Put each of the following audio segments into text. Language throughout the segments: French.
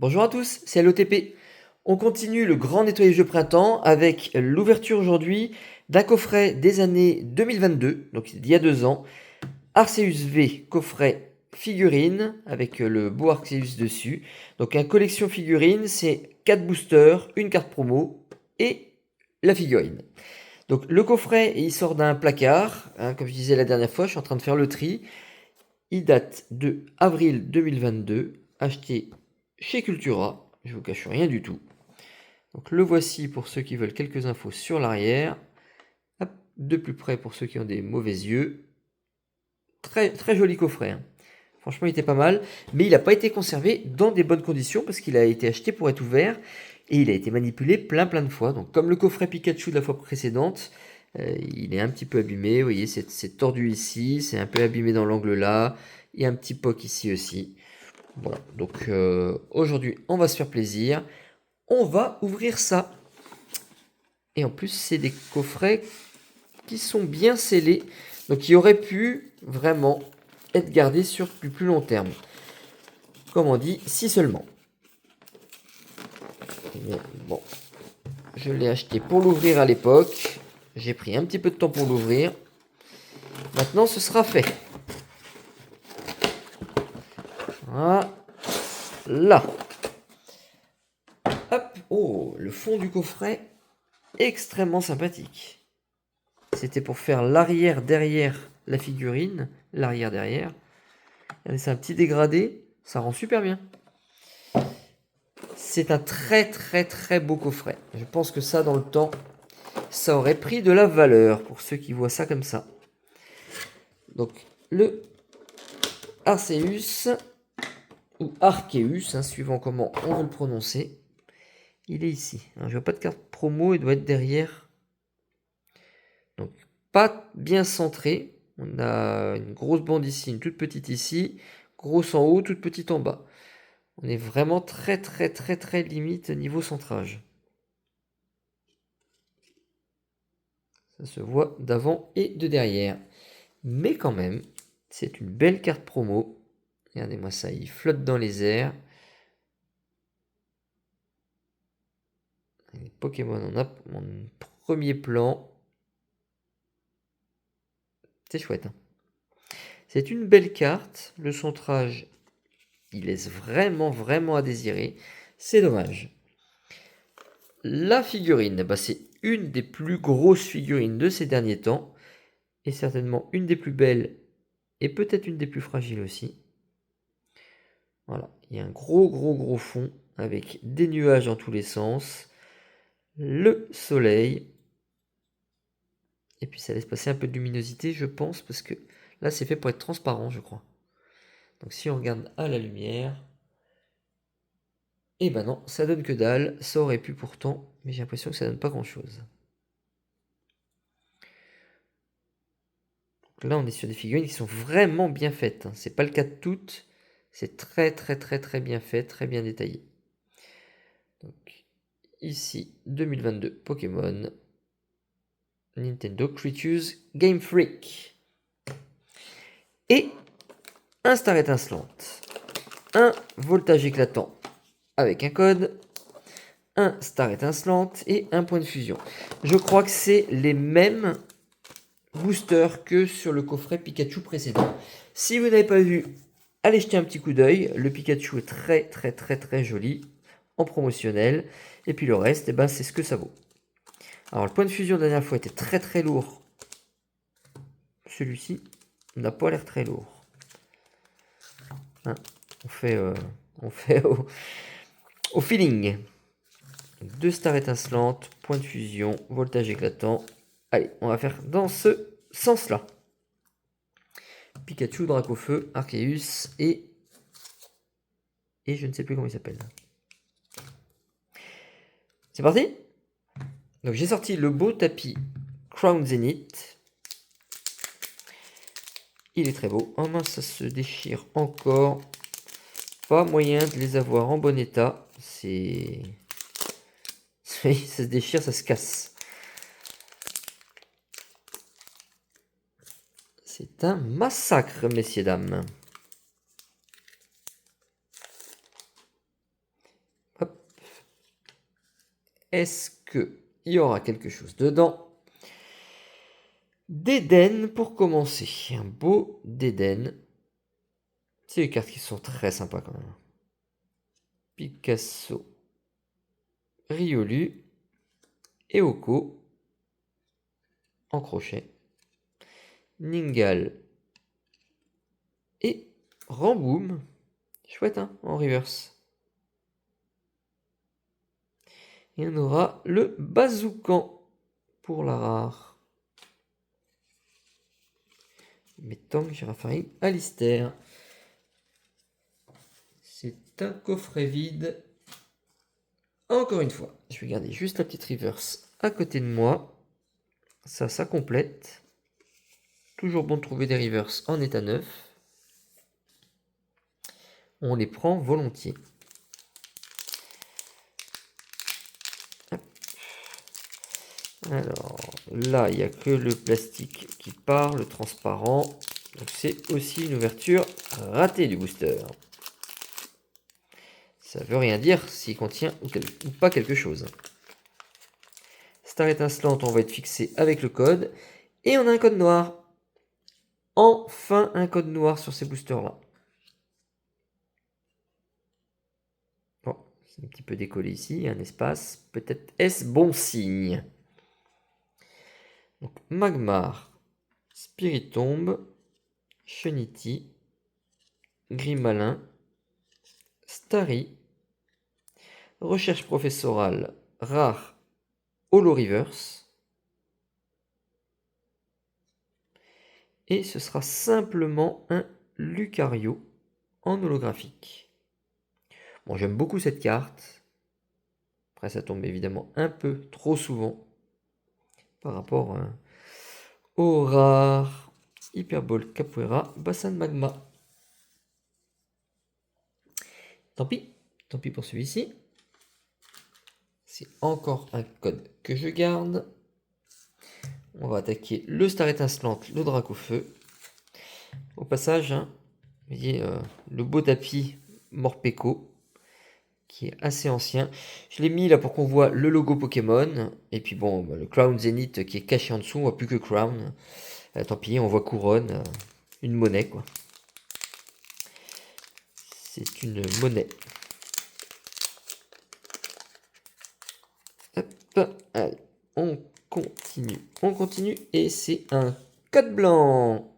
Bonjour à tous, c'est l'OTP. On continue le grand nettoyage de printemps avec l'ouverture aujourd'hui d'un coffret des années 2022, donc il y a 2 ans. Arceus V, coffret figurine avec le beau Arceus dessus. Donc un collection figurine, c'est 4 boosters, une carte promo et la figurine. Donc le coffret, il sort d'un placard, hein, comme je disais la dernière fois, je suis en train de faire le tri. Il date de avril 2022, acheté chez Cultura, je vous cache rien du tout. Donc le voici pour ceux qui veulent quelques infos sur l'arrière. De plus près pour ceux qui ont des mauvais yeux. Très, très joli coffret, hein. Franchement, il était pas mal, mais il n'a pas été conservé dans des bonnes conditions parce qu'il a été acheté pour être ouvert et il a été manipulé plein de fois. Donc comme le coffret Pikachu de la fois précédente, il est un petit peu abîmé. Vous voyez, c'est tordu ici, c'est un peu abîmé dans l'angle là, et un petit poc ici aussi. Voilà, donc aujourd'hui, on va se faire plaisir. On va ouvrir ça. Et en plus, c'est des coffrets qui sont bien scellés, donc qui auraient pu vraiment être gardés sur du plus long terme. Comme on dit, si seulement. Mais bon, je l'ai acheté pour l'ouvrir à l'époque. J'ai pris un petit peu de temps pour l'ouvrir. Maintenant, ce sera fait. Voilà. Hop. Oh, le fond du coffret, extrêmement sympathique. C'était pour faire l'arrière derrière la figurine. L'arrière derrière. C'est un petit dégradé. Ça rend super bien. C'est un très beau coffret. Je pense que ça, dans le temps, ça aurait pris de la valeur pour ceux qui voient ça comme ça. Donc, le Arceus, ou Arceus, hein, suivant comment on veut le prononcer, il est ici. Je vois pas de carte promo, il doit être derrière. Donc, pas bien centré. On a une grosse bande ici, une toute petite ici, grosse en haut, toute petite en bas. On est vraiment très limite niveau centrage. Ça se voit d'avant et de derrière. Mais quand même, c'est une belle carte promo. Regardez-moi ça, il flotte dans les airs. Les Pokémon en premier plan. C'est chouette, hein. C'est une belle carte. Le centrage, il laisse vraiment à désirer. C'est dommage. La figurine, bah c'est une des plus grosses figurines de ces derniers temps. Et certainement une des plus belles. Et peut-être une des plus fragiles aussi. Voilà, il y a un gros fond avec des nuages dans tous les sens. Le soleil. Et puis ça laisse passer un peu de luminosité, je pense, parce que là c'est fait pour être transparent, je crois. Donc si on regarde à la lumière, eh ben non, ça donne que dalle. Ça aurait pu pourtant, mais j'ai l'impression que ça donne pas grand-chose. Là on est sur des figurines qui sont vraiment bien faites, hein. C'est pas le cas de toutes. C'est très bien fait, très bien détaillé. Donc ici 2022 Pokémon. Nintendo Creatures Game Freak. Et un star étincelante. Un voltage éclatant avec un code. Un star étincelante et un point de fusion. Je crois que c'est les mêmes boosters que sur le coffret Pikachu précédent. Si vous n'avez pas vu, allez jeter un petit coup d'œil. Le Pikachu est très joli en promotionnel. Et puis le reste, eh ben, c'est ce que ça vaut. Alors le point de fusion de la dernière fois était très lourd. Celui-ci n'a pas l'air très lourd. Hein, on fait au feeling. 2 stars étincelantes, point de fusion, voltage éclatant. Allez, on va faire dans ce sens-là. Pikachu, Dracofeu, Arceus et je ne sais plus comment il s'appelle. C'est parti. Donc j'ai sorti le beau tapis Crown Zenith. Il est très beau. Oh mince, ça se déchire encore. Pas moyen de les avoir en bon état. C'est... ça se déchire, ça se casse. C'est un massacre, messieurs, dames. Est-ce qu'il y aura quelque chose dedans? D'Eden pour commencer. Un beau d'Eden. C'est des cartes qui sont très sympas quand même. Picasso, Riolu, Eoko, en crochet, Ningal et Ramboom. Chouette, hein, en reverse. Et on aura le Bazookan pour la rare. Metang, Girafaring, Alistair. C'est un coffret vide. Encore une fois, je vais garder juste la petite reverse à côté de moi. Ça complète. Toujours bon de trouver des reverse en état neuf. On les prend volontiers. Alors, là, il n'y a que le plastique qui part, le transparent. Donc, c'est aussi une ouverture ratée du booster. Ça veut rien dire s'il contient ou pas quelque chose. Star étincelante, on va être fixé avec le code. Et on a un code noir. Enfin, un code noir sur ces boosters-là. Bon, c'est un petit peu décollé ici, un espace. Peut-être est-ce bon signe? Donc, Magmar, Spiritomb, Chenity, Grimalin, Starry, recherche professorale rare Holo Reverse. Et ce sera simplement un Lucario en holographique. Bon, j'aime beaucoup cette carte. Après, ça tombe évidemment un peu trop souvent par rapport au rare Hyperball Capoeira Bassin de Magma. Tant pis pour celui-ci. C'est encore un code que je garde. On va attaquer le Star étincelante, le Dracofeu. Au passage, hein, vous voyez le beau tapis Morpeko, qui est assez ancien. Je l'ai mis là pour qu'on voit le logo Pokémon. Et puis bon, le Crown Zenith qui est caché en dessous, on voit plus que Crown. Tant pis, on voit couronne, une monnaie quoi. C'est une monnaie. Hop, allez, on continue, et c'est un code blanc.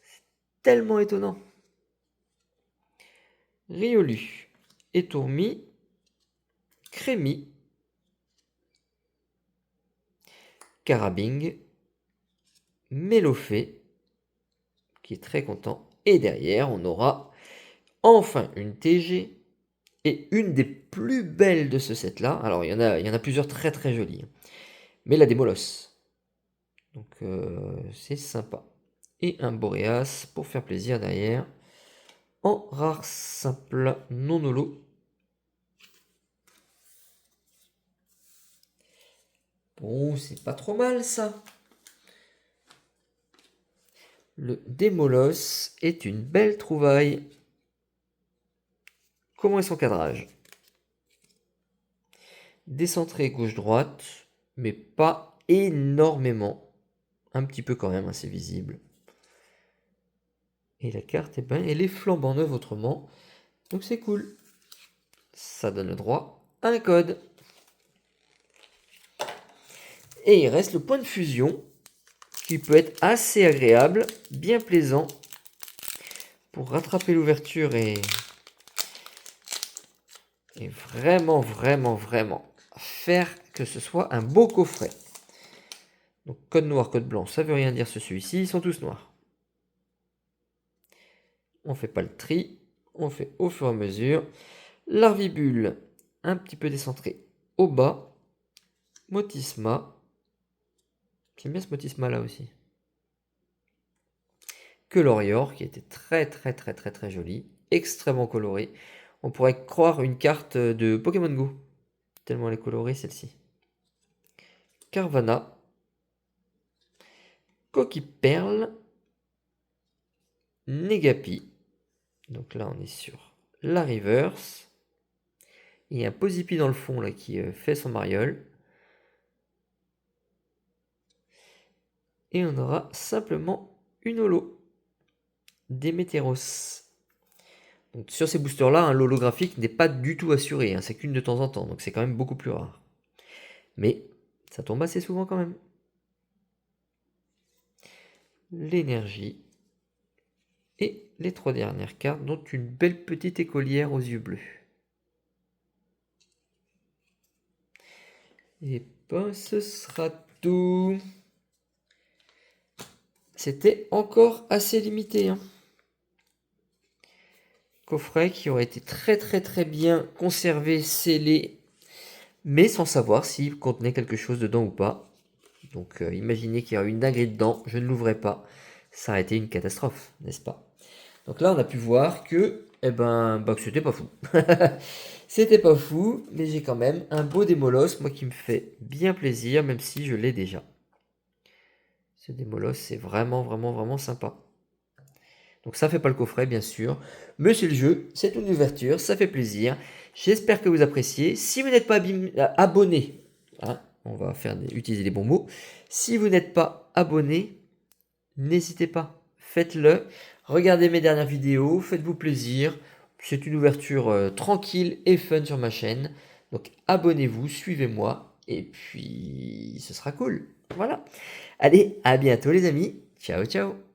C'est tellement étonnant. Riolu, Étourmi, Crémi, Carabing, Mélofée, qui est très content. Et derrière, on aura enfin une TG et une des plus belles de ce set-là. Alors, il y en a plusieurs très très jolies. Mais la Démolos. Donc, c'est sympa. Et un Boreas pour faire plaisir derrière. En rare simple non holo. Bon, c'est pas trop mal ça. Le Démolos est une belle trouvaille. Comment est son cadrage? Décentré gauche-droite, mais pas énormément. Un petit peu quand même, hein, c'est visible. Et la carte, eh ben, elle est flambant neuve autrement. Donc c'est cool. Ça donne le droit à un code. Et il reste le point de fusion, qui peut être assez agréable, bien plaisant, pour rattraper l'ouverture et vraiment faire que ce soit un beau coffret. Donc code noir, code blanc, ça veut rien dire sur celui-ci, ils sont tous noirs. On fait pas le tri, on fait au fur et à mesure. Larvibule, un petit peu décentré au bas. Motisma, j'aime bien ce Motisma là aussi. Colorior, qui était très joli, extrêmement coloré. On pourrait croire une carte de Pokémon Go, tellement elle est colorée celle-ci. Carvana, Coquille Perle, Negapi, donc là on est sur la reverse, Et un Posipi dans le fond là qui fait son mariole. Et on aura simplement une holo. Démétéros. Donc sur ces boosters là, l'holographique n'est pas du tout assuré, hein, c'est qu'une de temps en temps, donc c'est quand même beaucoup plus rare. Mais ça tombe assez souvent quand même. L'énergie. Et les 3 dernières cartes, dont une belle petite écolière aux yeux bleus. Et ben ce sera tout. C'était encore assez limité, hein. Coffret qui aurait été très bien conservé, scellé, mais sans savoir s'il contenait quelque chose dedans ou pas. Donc imaginez qu'il y a une dinguerie dedans, je ne l'ouvrais pas, ça aurait été une catastrophe, n'est-ce pas? Donc là on a pu voir que, que c'était pas fou. C'était pas fou, mais j'ai quand même un beau Démolos, moi qui me fait bien plaisir, même si je l'ai déjà. Ce Démolos, c'est vraiment sympa. Donc ça fait pas le coffret, bien sûr, mais c'est le jeu, c'est une ouverture, ça fait plaisir. J'espère que vous appréciez. Si vous n'êtes pas abonné, hein, on va utiliser les bons mots. Si vous n'êtes pas abonné, n'hésitez pas, faites-le. Regardez mes dernières vidéos, faites-vous plaisir. C'est une ouverture tranquille et fun sur ma chaîne. Donc abonnez-vous, suivez-moi, et puis ce sera cool. Voilà. Allez, à bientôt les amis. Ciao, ciao.